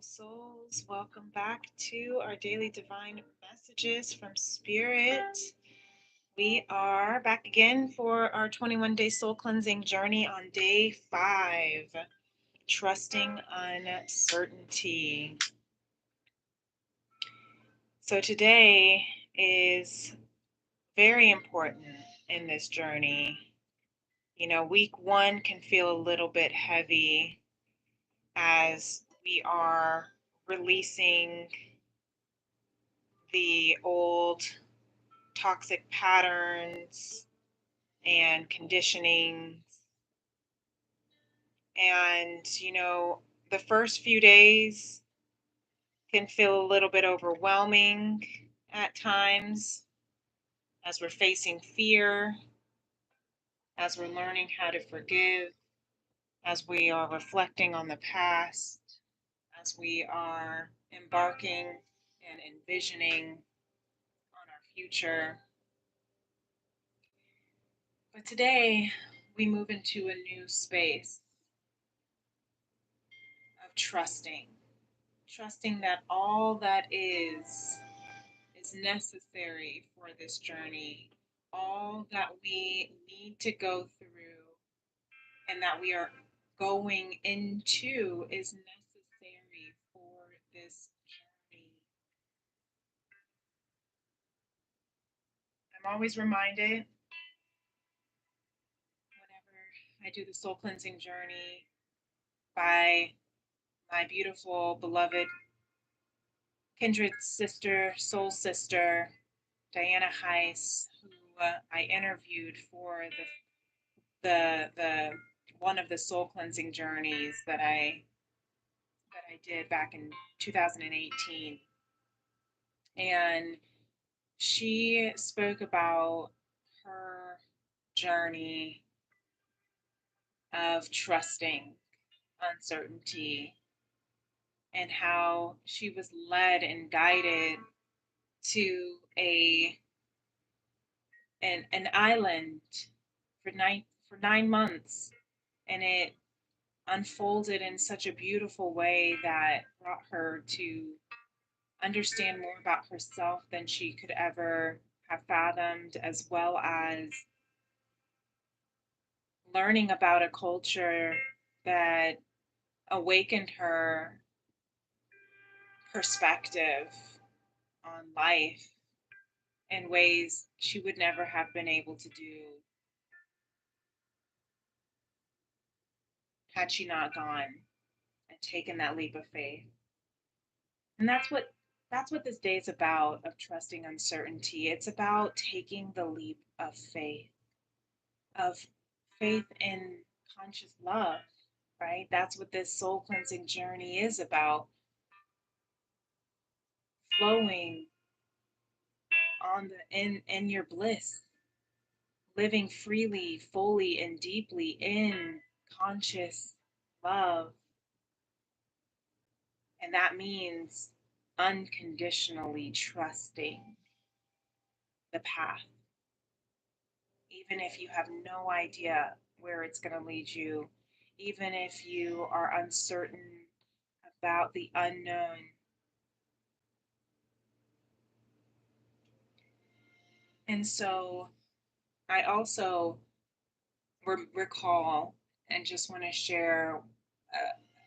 souls. Welcome back to our daily divine messages from Spirit. We are back again for our 21-day soul cleansing journey on day 5, trusting uncertainty. So today is very important in this journey. Week 1 can feel a little bit heavy as we are releasing the old toxic patterns and conditioning. And, the first few days can feel a little bit overwhelming at times as we're facing fear, as we're learning how to forgive, as we are reflecting on the past, as we are embarking and envisioning on our future. But today, we move into a new space of trusting that all that is necessary for this journey, all that we need to go through and that we are going into is necessary for this journey. I'm always reminded whenever I do the soul cleansing journey by my beautiful, beloved, kindred sister, soul sister, Diana Heise, who I interviewed for the one of the soul cleansing journeys that I did back in 2018. And she spoke about her journey of trusting uncertainty and how she was led and guided to an island for 9 months, and it unfolded in such a beautiful way that brought her to understand more about herself than she could ever have fathomed, as well as learning about a culture that awakened her perspective on life in ways she would never have been able to do had she not gone and taken that leap of faith. And that's what this day is about, of trusting uncertainty. It's about taking the leap of faith in conscious love, right? That's what this soul cleansing journey is about. Flowing on in your bliss, living freely, fully, and deeply in conscious love. And that means unconditionally trusting the path, even if you have no idea where it's going to lead you, even if you are uncertain about the unknown. And so I also recall and just want to share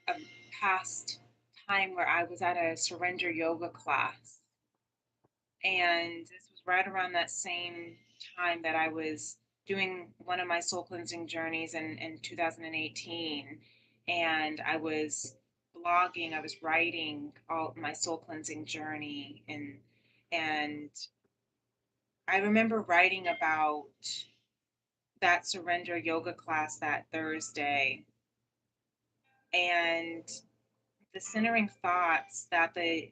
a past time where I was at a surrender yoga class. And this was right around that same time that I was doing one of my soul cleansing journeys in 2018. And I was blogging, I was writing all my soul cleansing journey. And I remember writing about that surrender yoga class that Thursday, and the centering thoughts that the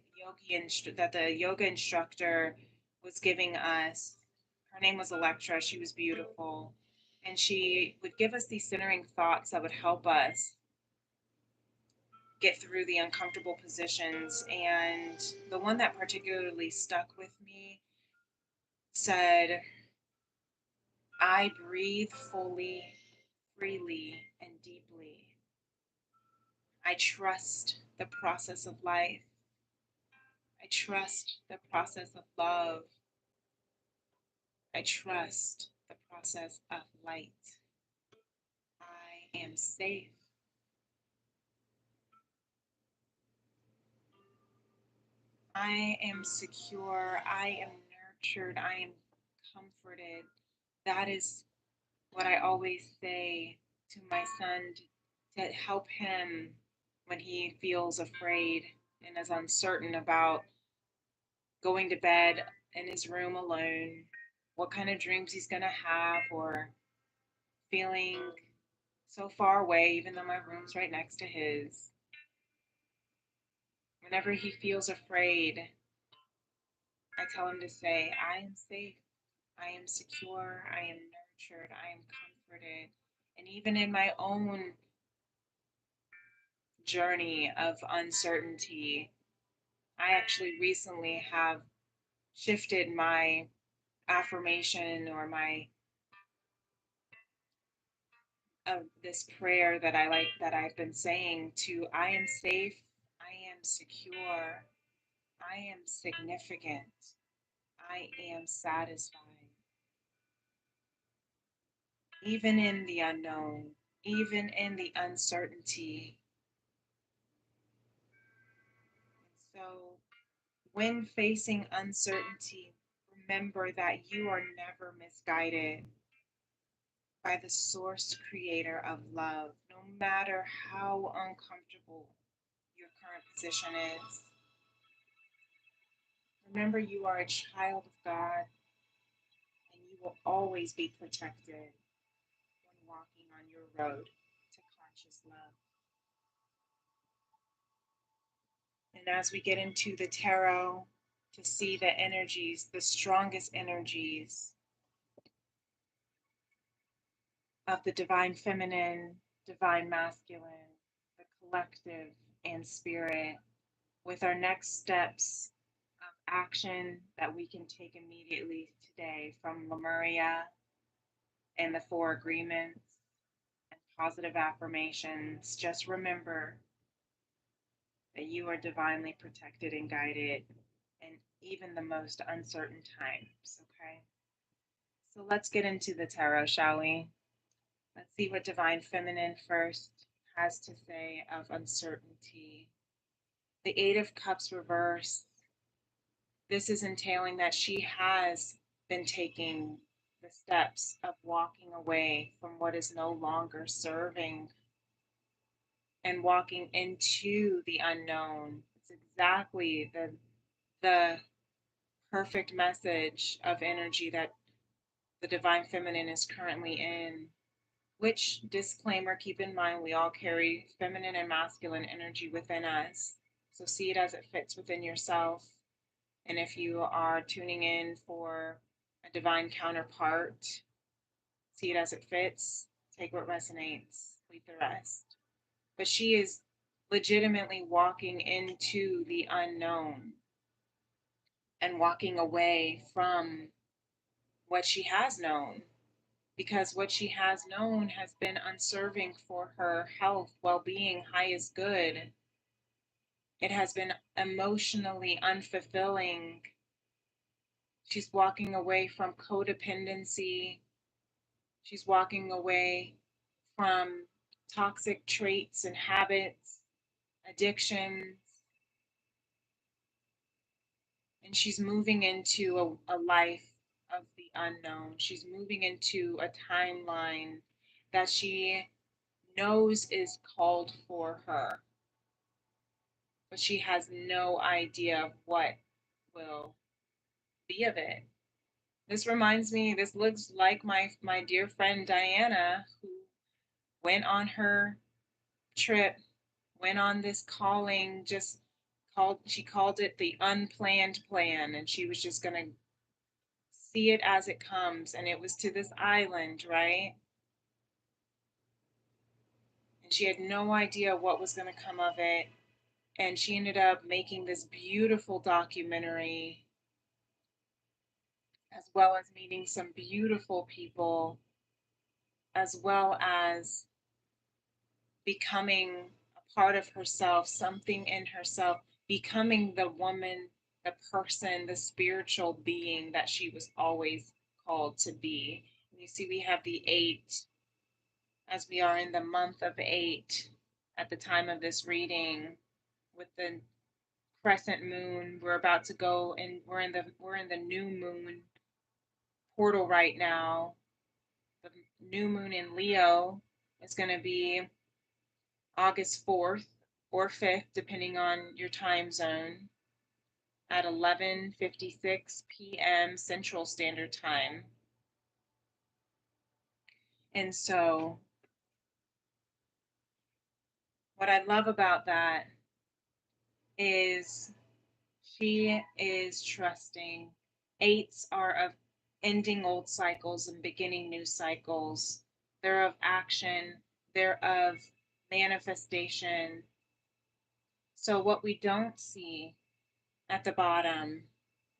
yoga instructor was giving us. Her name was Electra. She was beautiful, and she would give us these centering thoughts that would help us get through the uncomfortable positions. And the one that particularly stuck with me said, "I breathe fully, freely, and deeply. I trust the process of life. I trust the process of love. I trust the process of light. I am safe. I am secure. I am nurtured. I am comforted. That is what I always say to my son to help him when he feels afraid and is uncertain about going to bed in his room alone, what kind of dreams he's going to have, or feeling so far away, even though my room's right next to his. Whenever he feels afraid, I tell him to say, I am safe, I am secure, I am nurtured, I am comforted. And even in my own journey of uncertainty, I actually recently have shifted my affirmation or my of this prayer that I like that I've been saying to I am safe, I am secure, I am significant, I am satisfied. Even in the unknown, even in the uncertainty. So when facing uncertainty, remember that you are never misguided by the source creator of love, no matter how uncomfortable your current position is. Remember, you are a child of God and you will always be protected when walking on your road to conscious love. And as we get into the tarot to see the energies, the strongest energies of the divine feminine, divine masculine, the collective, and spirit, with our next steps of action that we can take immediately today from Lemuria and the Four Agreements and positive affirmations. Just remember that you are divinely protected and guided in even the most uncertain times, okay? So let's get into the tarot, shall we? Let's see what Divine Feminine first has to say of uncertainty. The Eight of Cups reverse. This is entailing that she has been taking the steps of walking away from what is no longer serving and walking into the unknown. It's exactly the perfect message of energy that the Divine Feminine is currently in. Which, disclaimer, keep in mind we all carry feminine and masculine energy within us. So see it as it fits within yourself. And if you are tuning in for a divine counterpart, see it as it fits, take what resonates, leave the rest. But she is legitimately walking into the unknown and walking away from what she has known, because what she has known has been unserving for her health, well being, highest good. It has been emotionally unfulfilling. She's walking away from codependency. She's walking away from toxic traits and habits, addictions, and she's moving into a life of the unknown. She's moving into a timeline that she knows is called for her, but she has no idea of what will be of it. This reminds me, this looks like my dear friend Diana, who went on her trip, went on this calling, just she called it the unplanned plan, and she was just gonna see it as it comes, and it was to this island, right? And she had no idea what was going to come of it, and she ended up making this beautiful documentary, as well as meeting some beautiful people, as well as becoming a part of herself, something in herself, becoming the woman, the person, the spiritual being that she was always called to be. And you see, we have the eight, as we are in the month of eight at the time of this reading, with the crescent moon. We're about to go, and we're in the new moon portal right now. The new moon in Leo is going to be August 4th or 5th, depending on your time zone, at 11:56 p.m. Central Standard Time. And so, what I love about that is she is trusting. Eights are of ending old cycles and beginning new cycles. They're of action, they're of manifestation. So, what we don't see at the bottom,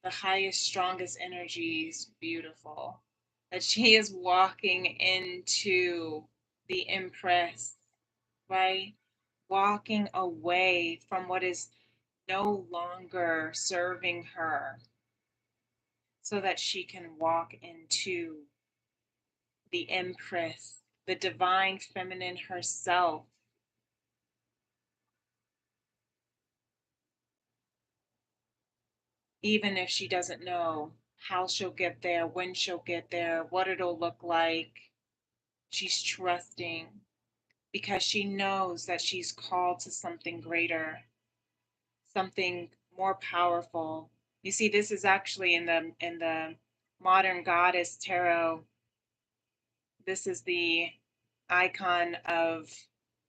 the highest, strongest energies, beautiful, that she is walking into the Empress, right? Walking away from what is no longer serving her so that she can walk into the Empress, the divine feminine herself. Even if she doesn't know how she'll get there, when she'll get there, what it'll look like, she's trusting because she knows that she's called to something greater, something more powerful. You see, this is actually in the modern goddess tarot. This is the icon of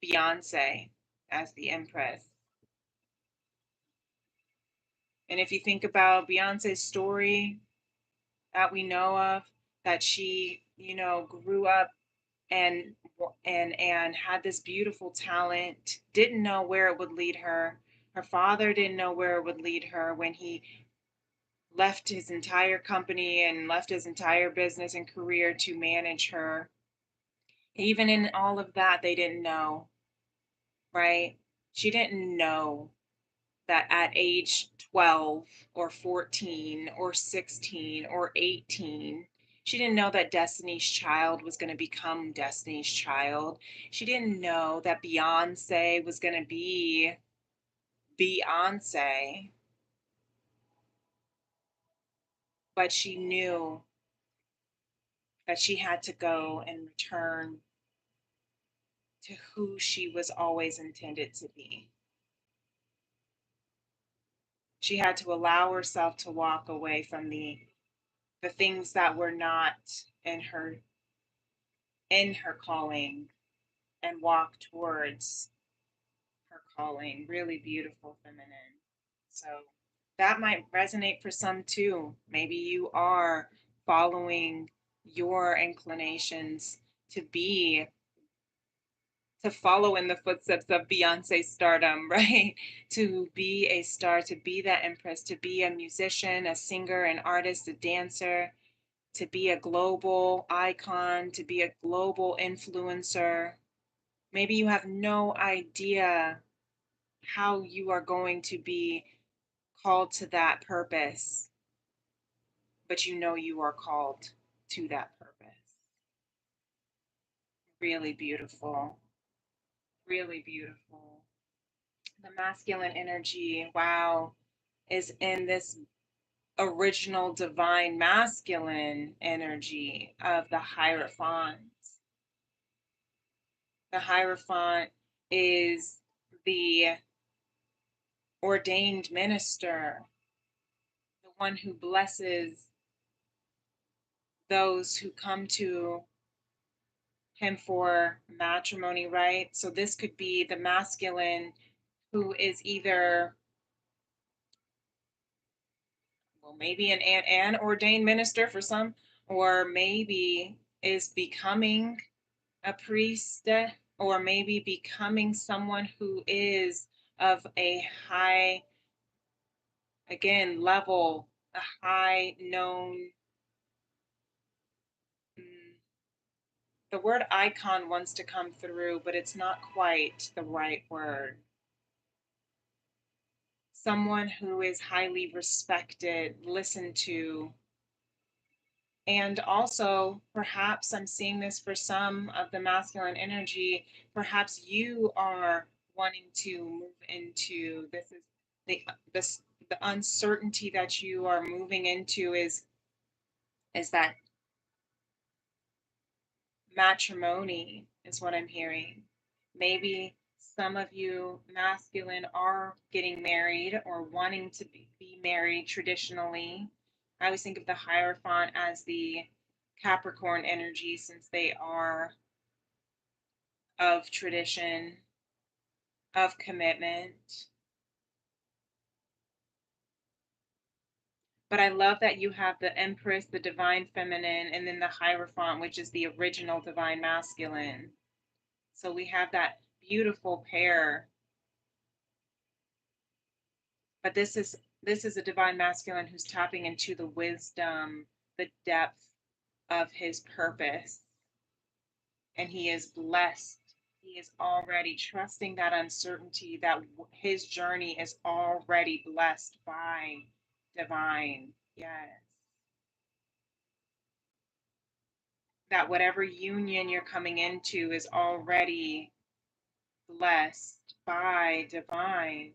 Beyonce as the Empress. And if you think about Beyonce's story that we know of, that she, grew up and and had this beautiful talent, didn't know where it would lead her. Her father didn't know where it would lead her when he left his entire company and left his entire business and career to manage her. Even in all of that, they didn't know, right? She didn't know that at age 12 or 14 or 16 or 18, she didn't know that Destiny's Child was going to become Destiny's Child. She didn't know that Beyonce was going to be Beyonce, but she knew that she had to go and return to who she was always intended to be. She had to allow herself to walk away from the things that were not in her calling and walk towards her calling. Really beautiful feminine. So that might resonate for some too. Maybe you are following your inclinations to be to follow in the footsteps of Beyonce stardom, right? To be a star, to be that empress, to be a musician, a singer, an artist, a dancer, to be a global icon, to be a global influencer. Maybe you have no idea how you are going to be called to that purpose, but you know you are called to that purpose. Really beautiful. Really beautiful. The masculine energy, wow, is in this original divine masculine energy of the Hierophant. The Hierophant is the ordained minister, the one who blesses those who come to him for matrimony, right? So this could be the masculine who is either, well, maybe an ordained minister for some, or maybe is becoming a priest, or maybe becoming someone who is of a high, again, level, a high known, mm, The word icon wants to come through, but it's not quite the right word. Someone who is highly respected, listened to, and also perhaps I'm seeing this for some of the masculine energy, perhaps you are wanting to move into this is the this the uncertainty that you are moving into is that matrimony is what I'm hearing. Maybe some of you masculine are getting married or wanting to be married traditionally. I always think of the Hierophant as the Capricorn energy since they are of tradition, of commitment. But I love that you have the Empress, the divine feminine, and then the Hierophant, which is the original divine masculine. So we have that beautiful pair. But this is a divine masculine who's tapping into the wisdom, the depth of his purpose, and he is blessed. He is already trusting that uncertainty that his journey is already blessed by divine. Yes. That whatever union you're coming into is already blessed by divine.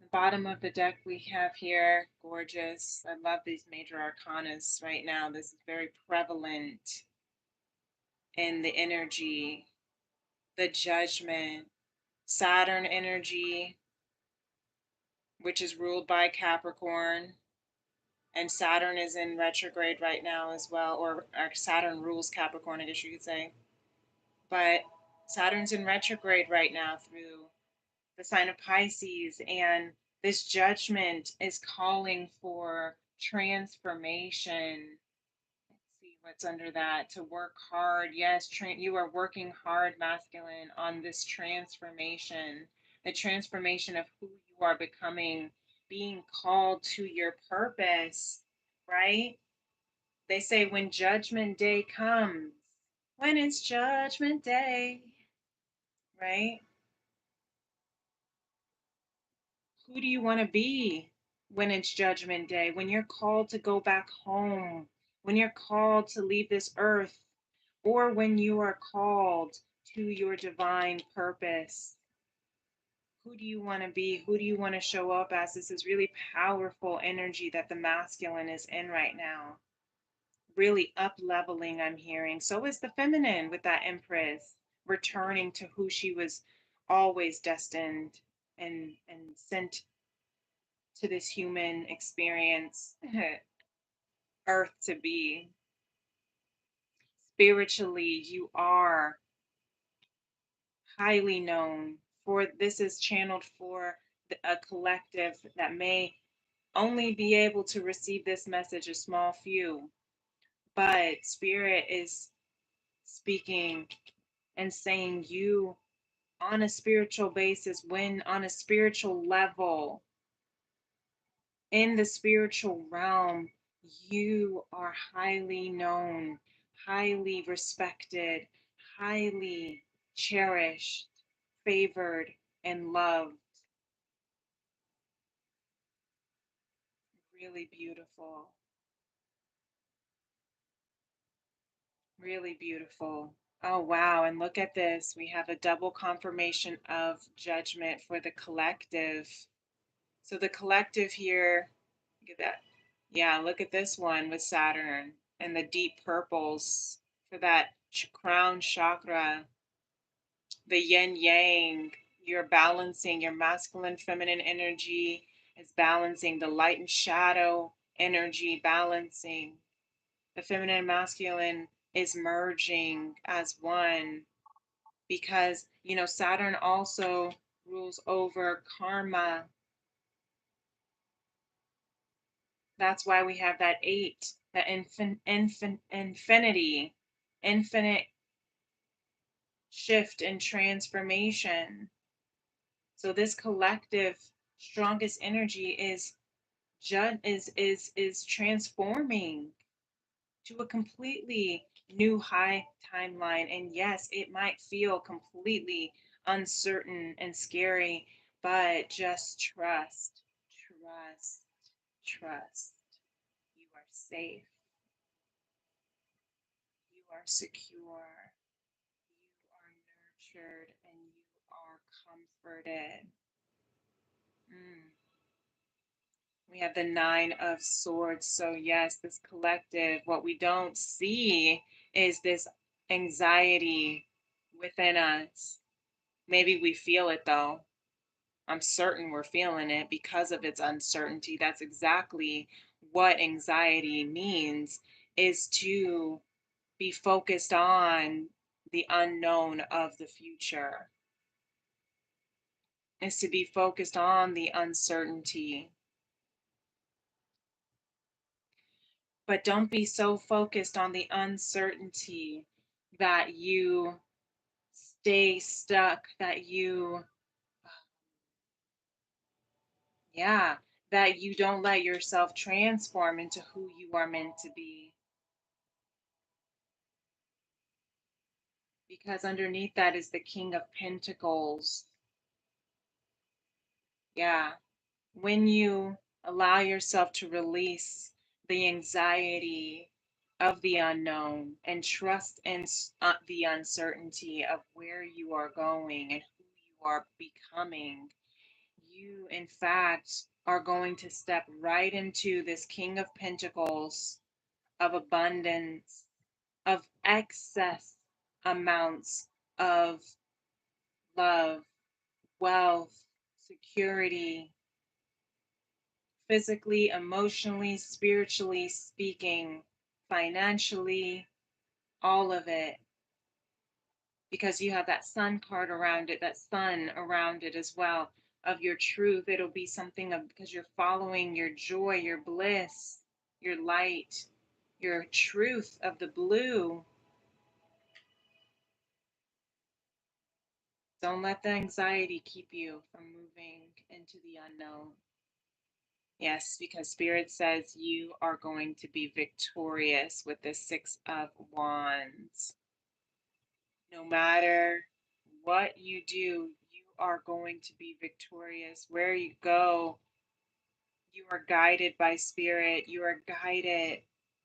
The bottom of the deck we have here, gorgeous. I love these major arcanas right now. This is very prevalent in the energy, the judgment, Saturn energy, which is ruled by Capricorn. And Saturn is in retrograde right now as well, or Saturn rules Capricorn, I guess you could say. But Saturn's in retrograde right now through the sign of Pisces, and this judgment is calling for transformation. Let's see what's under that. To work hard. Yes, you are working hard, masculine, on this transformation, the transformation of who you are becoming, being called to your purpose, right? They say when judgment day comes, when it's judgment day, right? Who do you want to be when it's judgment day? When you're called to go back home, when you're called to leave this earth, or when you are called to your divine purpose? Who do you want to be? Who do you want to show up as? This is really powerful energy that the masculine is in right now. Really up leveling, I'm hearing. So is the feminine with that Empress returning to who she was always destined and sent to this human experience, earth to be. Spiritually, you are highly known for this is channeled for a collective that may only be able to receive this message, a small few, but spirit is speaking and saying you on a spiritual basis, when on a spiritual level, in the spiritual realm, you are highly known, highly respected, highly cherished, favored, and loved. Really beautiful. Really beautiful. Oh, wow. And look at this. We have a double confirmation of judgment for the collective. So the collective here, look at that. Yeah, look at this one with Saturn and the deep purples for that crown chakra, the yin yang. You're balancing your masculine, feminine energy is balancing the light and shadow energy, balancing the feminine and masculine is merging as one because, Saturn also rules over karma. That's why we have that eight, that infinity, infinite shift and transformation. So this collective strongest energy is transforming to a completely new high timeline. And yes, it might feel completely uncertain and scary, but just trust, trust, trust. You are safe. You are secure. You are nurtured and you are comforted. Mm. We have the Nine of Swords. So, yes, this collective, what we don't see is this anxiety within us. Maybe we feel it though. I'm certain we're feeling it because of its uncertainty. That's exactly what anxiety means, is to be focused on the unknown of the future, is to be focused on the uncertainty. But don't be so focused on the uncertainty that you stay stuck, that you, yeah, that you don't let yourself transform into who you are meant to be. Because underneath that is the King of Pentacles. Yeah. When you allow yourself to release the anxiety of the unknown and trust in the uncertainty of where you are going and who you are becoming, you, in fact, are going to step right into this King of Pentacles of abundance, of excess amounts of love, wealth, security, physically, emotionally, spiritually speaking, financially, all of it, because you have that sun card around it, that sun around it as well, of your truth. It'll be something of, because you're following your joy, your bliss, your light, your truth of the blue. Don't let the anxiety keep you from moving into the unknown. Yes, because Spirit says you are going to be victorious with the Six of Wands. No matter what you do, you are going to be victorious. Where you go, you are guided by Spirit. You are guided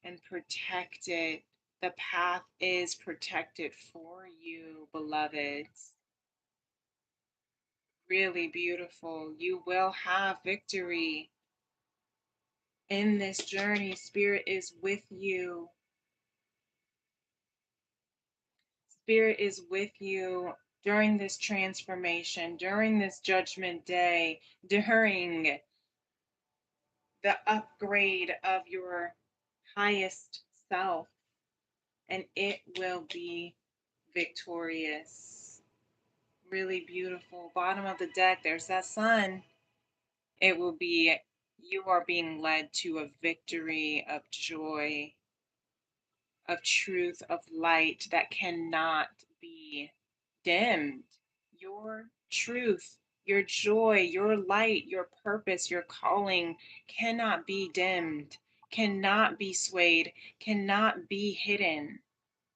and protected. The path is protected for you, beloveds. Really beautiful. You will have victory in this journey. Spirit is with you. Spirit is with you during this transformation, during this judgment day, during the upgrade of your highest self, and it will be victorious. Really beautiful. Bottom of the deck, there's that sun. It will be, you are being led to a victory of joy, of truth, of light that cannot be dimmed. Your truth, your joy, your light, your purpose, your calling cannot be dimmed, cannot be swayed, cannot be hidden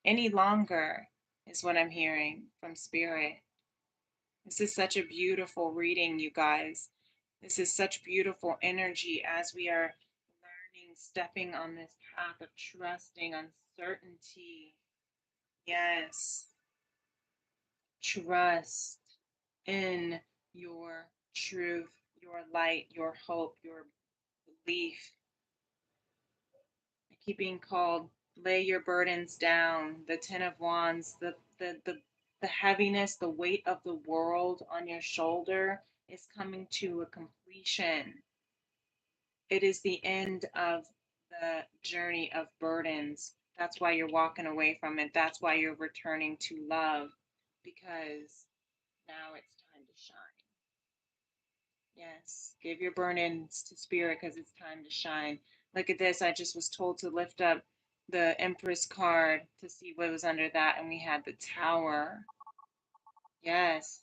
any longer, is what I'm hearing from Spirit. This is such a beautiful reading, you guys. This is such beautiful energy as we are learning, stepping on this path of trusting uncertainty. Yes, trust in your truth, your light, your hope, your belief. I keep being called, lay your burdens down. The Ten of Wands, the heaviness, the weight of the world on your shoulder is coming to a completion. It is the end of the journey of burdens. That's why you're walking away from it. That's why you're returning to love, because now it's time to shine. Yes, give your burdens to Spirit because it's time to shine. Look at this. I just was told to lift up the Empress card to see what was under that, and we had the Tower. Yes,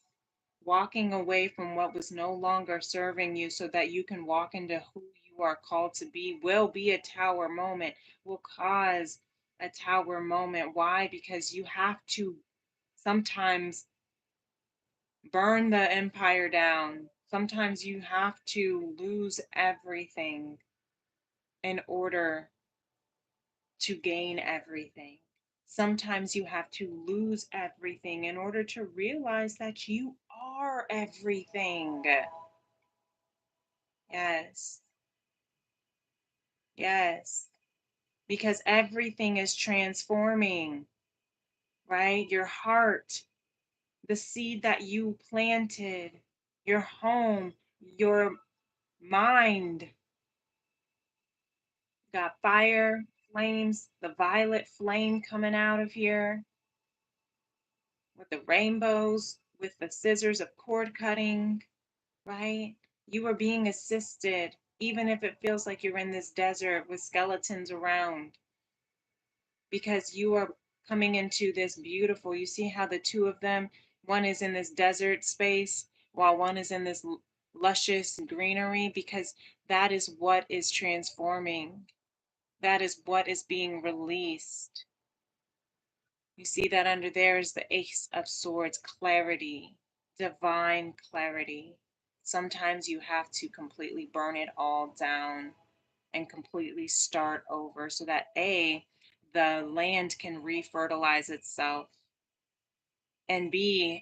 walking away from what was no longer serving you so that you can walk into who you are called to be will be a tower moment, will cause a tower moment. Why? Because you have to sometimes burn the empire down. Sometimes you have to lose everything in order to gain everything. Sometimes you have to lose everything in order to realize that you are everything. Yes, yes, because everything is transforming, right? Your heart, the seed that you planted, your home, your mind got fire, flames, the violet flame coming out of here with the rainbows, with the scissors of cord cutting, right? You are being assisted, even if it feels like you're in this desert with skeletons around, because you are coming into this beautiful. You see how the two of them, one is in this desert space while one is in this luscious greenery, because that is what is transforming. That is what is being released. You see that under there is the Ace of Swords, clarity, divine clarity. Sometimes you have to completely burn it all down and completely start over so that the land can refertilize itself, and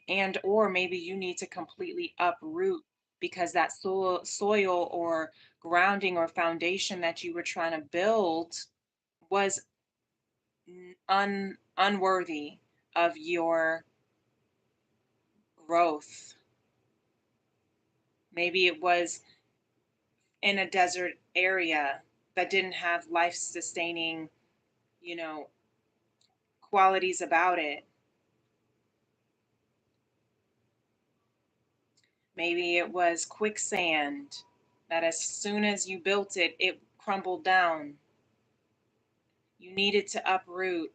and or maybe you need to completely uproot because that soil or grounding or foundation that you were trying to build was unworthy of your growth. Maybe it was in a desert area that didn't have life sustaining, you know, qualities about it. Maybe it was quicksand that as soon as you built it, it crumbled down. You needed to uproot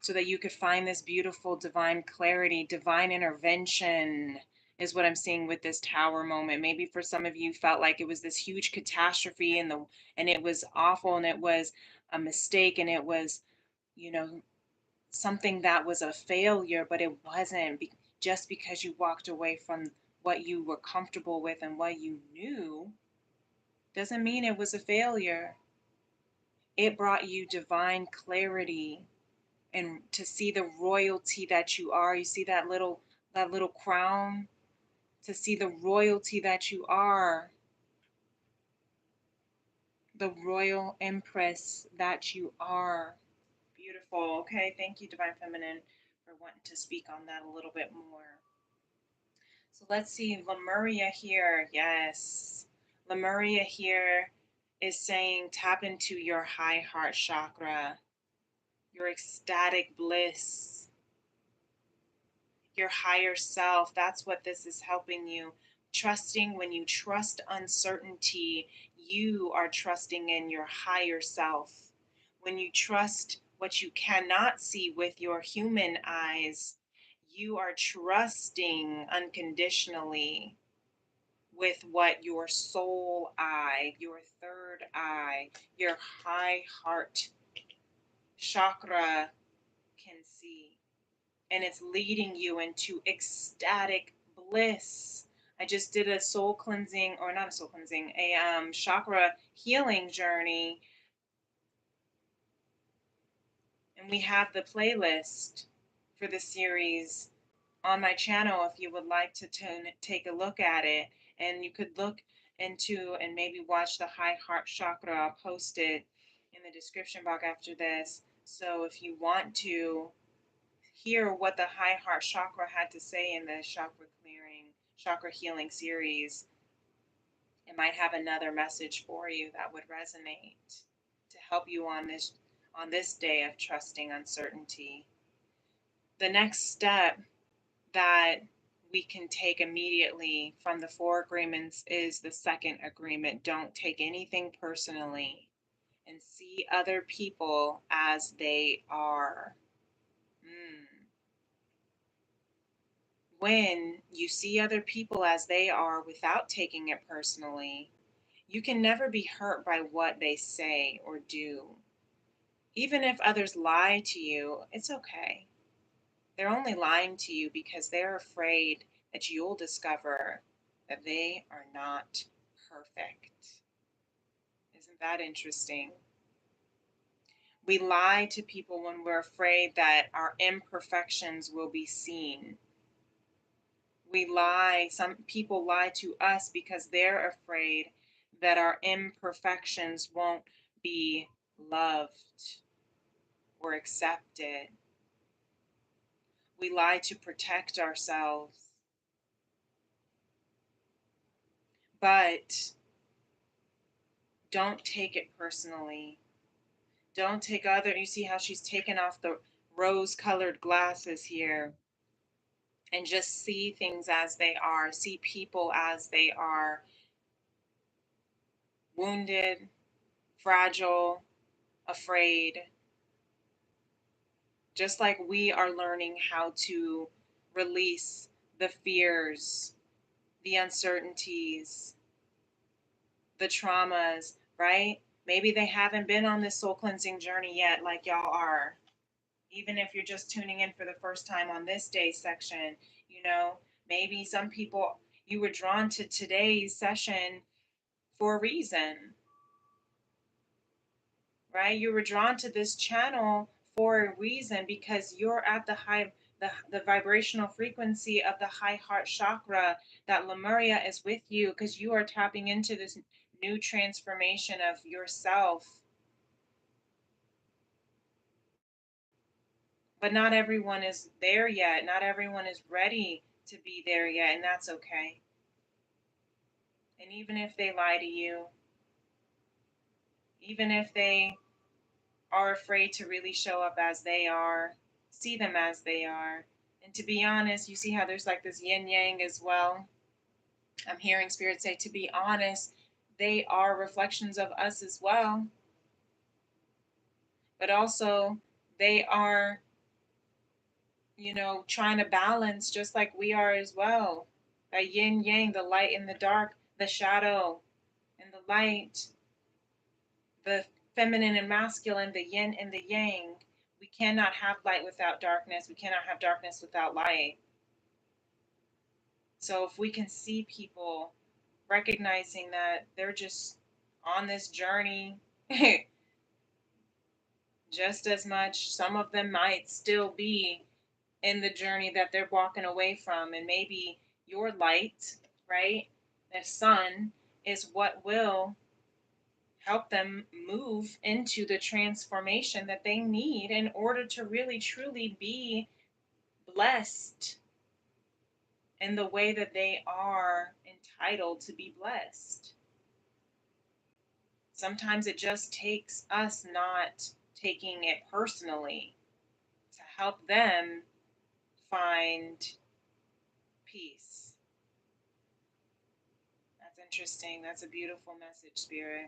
so that you could find this beautiful divine clarity, divine intervention is what I'm seeing with this tower moment. Maybe for some of you felt like it was this huge catastrophe and it was awful and it was a mistake and it was, you know, something that was a failure, but it wasn't. Just because you walked away from what you were comfortable with and what you knew doesn't mean it was a failure. It brought you divine clarity and to see the royalty that you are. You see that little crown, to see the royalty that you are, the royal empress that you are. Beautiful. Okay, thank you, Divine Feminine, for wanting to speak on that a little bit more. So let's see, Lemuria here. Yes. Lemuria here is saying tap into your high heart chakra, your ecstatic bliss, your higher self. That's what this is helping you. Trusting, when you trust uncertainty, you are trusting in your higher self. When you trust what you cannot see with your human eyes, you are trusting unconditionally with what your soul eye, your third eye, your high heart chakra can see. And it's leading you into ecstatic bliss. I just did a soul cleansing, or not a soul cleansing, a chakra healing journey, and we have the playlist for the series on my channel if you would like to take a look at it. And you could look into and maybe watch the high heart chakra. I'll post it in the description box after this. So if you want to hear what the high heart chakra had to say in the chakra clearing, chakra healing series, it might have another message for you that would resonate to help you on this day of trusting uncertainty. The next step that we can take immediately from the four agreements is the second agreement. Don't take anything personally and see other people as they are. When you see other people as they are without taking it personally, you can never be hurt by what they say or do. Even if others lie to you, it's okay. They're only lying to you because they're afraid that you'll discover that they are not perfect. Isn't that interesting? We lie to people when we're afraid that our imperfections will be seen. We lie, some people lie to us because they're afraid that our imperfections won't be loved or accepted. We lie to protect ourselves. But don't take it personally. Don't take other, you see how she's taken off the rose colored glasses here and just see things as they are, see people as they are, wounded, fragile, afraid, just like we are learning how to release the fears, the uncertainties, the traumas, right? Maybe they haven't been on this soul cleansing journey yet, like y'all are. Even if you're just tuning in for the first time on this day section, you know, maybe some people, you were drawn to today's session for a reason, right? You were drawn to this channel for a reason because you're at the high, the vibrational frequency of the high heart chakra, that Lemuria is with you because you are tapping into this new transformation of yourself. But not everyone is there yet. Not everyone is ready to be there yet, and that's okay. And even if they lie to you, even if they are afraid to really show up as they are, see them as they are. And to be honest, you see how there's like this yin yang as well. I'm hearing Spirit say, to be honest, they are reflections of us as well. But also, they are, you know, trying to balance just like we are as well. That yin yang, the light and the dark, the shadow and the light, the feminine and masculine, the yin and the yang. We cannot have light without darkness. We cannot have darkness without light. So if we can see people recognizing that they're just on this journey just as much, some of them might still be in the journey that they're walking away from, and maybe your light, right, the sun, is what will help them move into the transformation that they need in order to really truly be blessed in the way that they are entitled to be blessed. Sometimes it just takes us not taking it personally to help them find peace. That's interesting. That's a beautiful message, Spirit.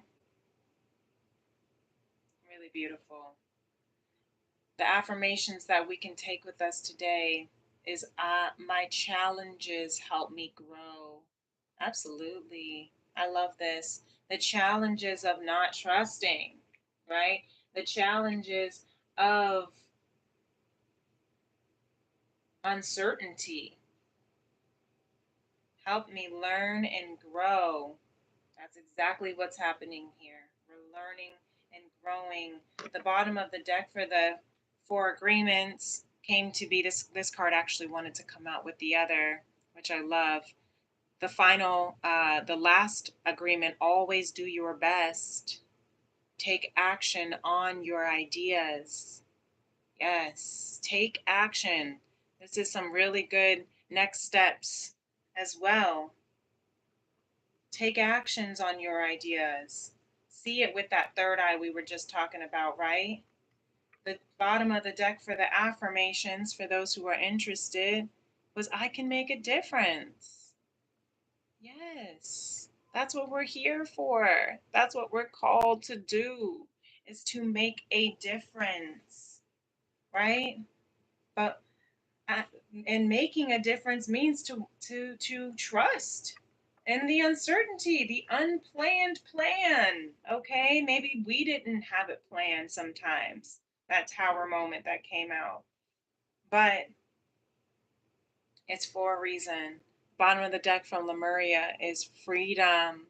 Really beautiful. The affirmations that we can take with us today is, my challenges help me grow. Absolutely. I love this. The challenges of not trusting, right? The challenges of uncertainty help me learn and grow. That's exactly what's happening here. We're learning and growing. The bottom of the deck for the four agreements came to be this card actually wanted to come out with the other, which I love. The final, the last agreement, always do your best. Take action on your ideas. Yes, take action. This is some really good next steps as well. Take actions on your ideas. See it with that third eye we were just talking about, right? The bottom of the deck for the affirmations, for those who are interested, was I can make a difference. Yes, that's what we're here for. That's what we're called to do, is to make a difference, right? But and making a difference means to trust in the uncertainty, the unplanned plan. Okay, maybe we didn't have it planned sometimes, that tower moment that came out. But it's for a reason. Bottom of the deck from Lemuria is freedom.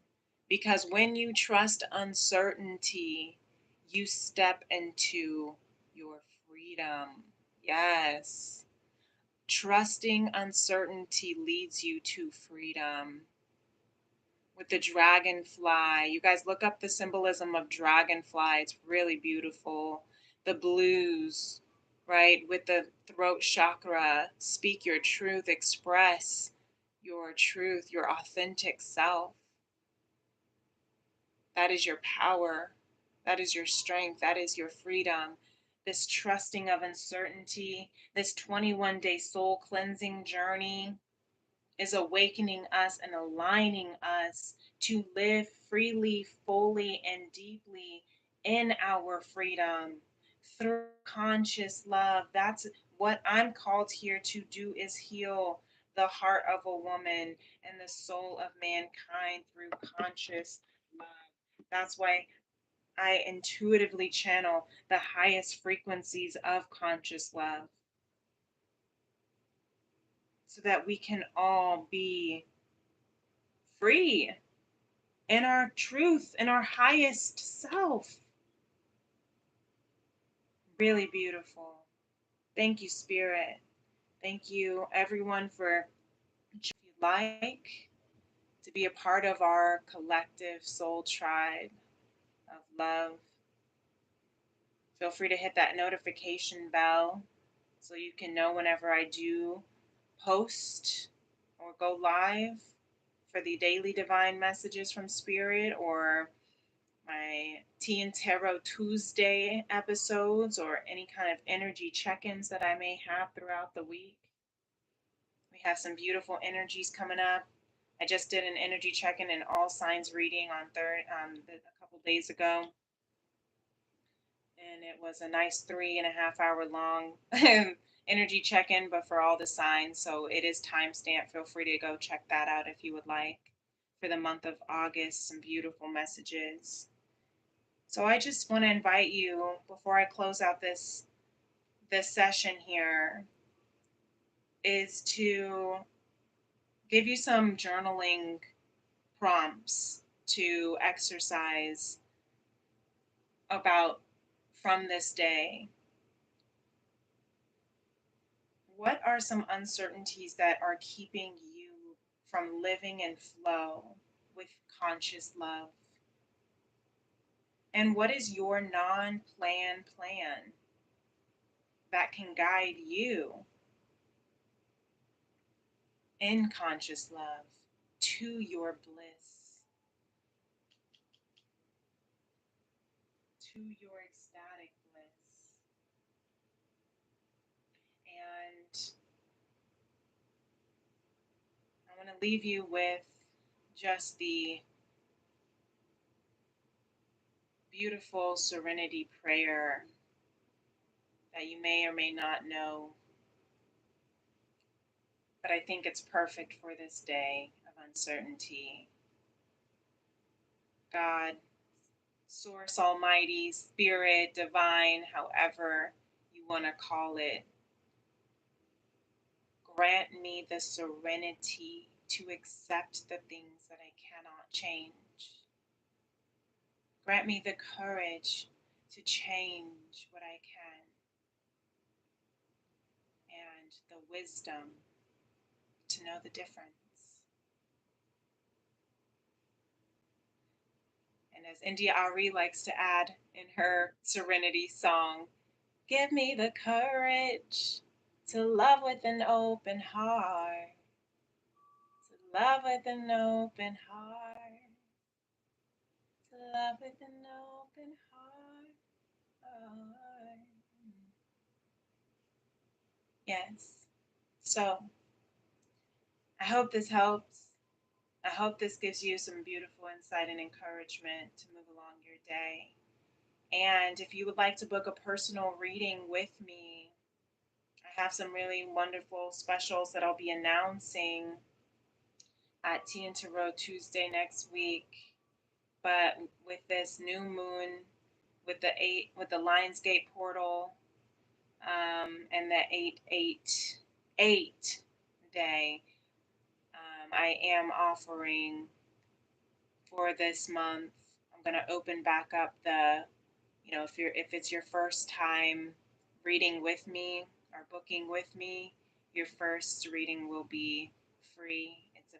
Because when you trust uncertainty, you step into your freedom. Yes. Trusting uncertainty leads you to freedom. With the dragonfly, you guys look up the symbolism of dragonfly. It's really beautiful. The blues, right? With the throat chakra, speak your truth, express your truth, your authentic self. That is your power. That is your strength. That is your freedom. This trusting of uncertainty, this 21-day soul cleansing journey is awakening us and aligning us to live freely, fully, and deeply in our freedom through conscious love. That's what I'm called here to do, is heal the heart of a woman and the soul of mankind through conscious love. That's why I intuitively channel the highest frequencies of conscious love so that we can all be free in our truth, in our highest self. Really beautiful. Thank you, Spirit. Thank you, everyone, for, if you'd like to be a part of our collective soul tribe of love, feel free to hit that notification bell so you can know whenever I do post or go live for the daily divine messages from Spirit, or my Tea and Tarot Tuesday episodes, or any kind of energy check-ins that I may have throughout the week. We have some beautiful energies coming up. I just did an energy check-in and all signs reading on a couple days ago, and it was a nice 3.5 hour long energy check-in, but for all the signs. So it is timestamped. Feel free to go check that out if you would like. For the month of August, some beautiful messages. So I just want to invite you, before I close out this session here, is to give you some journaling prompts to exercise about from this day. What are some uncertainties that are keeping you from living in flow with conscious love? And what is your non-planned plan that can guide you in conscious love to your bliss, to your ecstatic bliss? And I want to leave you with just the beautiful serenity prayer that you may or may not know, but I think it's perfect for this day of uncertainty. God, Source Almighty, Spirit, Divine, however you want to call it, grant me the serenity to accept the things that I cannot change. Grant me the courage to change what I can, and the wisdom to know the difference. And as India Ari likes to add in her Serenity song, give me the courage to love with an open heart, to love with an open heart, to love with an open heart. Yes. So I hope this helps. I hope this gives you some beautiful insight and encouragement to move along your day. And if you would like to book a personal reading with me, I have some really wonderful specials that I'll be announcing at Tea and Tarot Tuesday next week. But with this new moon with the Lionsgate portal, and the 888 day. I am offering for this month. I'm going to open back up the, if it's your first time reading with me or booking with me, your first reading will be free. It's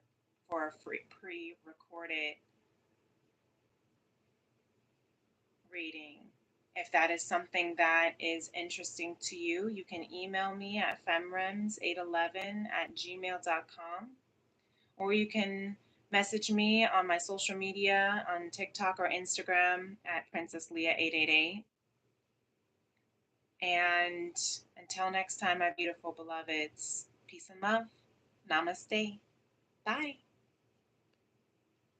for a free pre-recorded reading. If that is something that is interesting to you, you can email me at femrems811@gmail.com, or you can message me on my social media on TikTok or Instagram at Princess Leah 888. And until next time, my beautiful beloveds, peace and love. Namaste. Bye.